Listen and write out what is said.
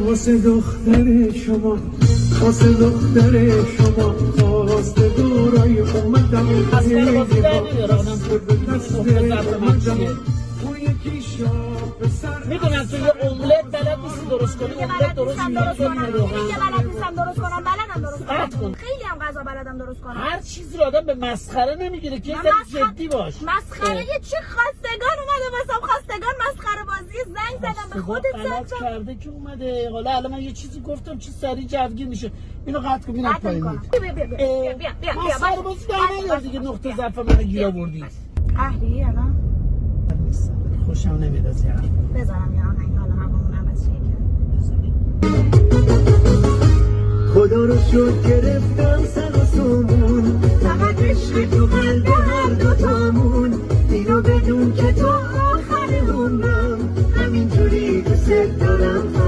واسه دختر شما واسه دختر شما خواست دورای اومدم اصلا بازی در میارم میدونم تو یه املت بلد نیستی درست کنی املت درست میگه بلد نیستم درست کنم بلدم درست کنم خیلی هم غذا بلدم درست کنم هر چیز رو آدم به مسخره نمیگیره که جدی باش مسخره چه خواستگان اومده واسم خواستگان مسخره بازی زنگ زدم به خودت غلط کرده که اومده حالا الان من یه چیزی گفتم چه سری جوگیر میشه اینو قطع کن اینم پایین بیا مسخره بازی در نیار دیگه نقطه ضعف منو گیر آوردی اهلی الان خوشم نمیاد از یه بذارم یه آهنگ حالا همون عوض شه خدا رو شد گرفتم سر و سومون فقط عشق تو قلب هر دوتامون اینو بدون که تو آخر عمرم همینجوری دوست دارم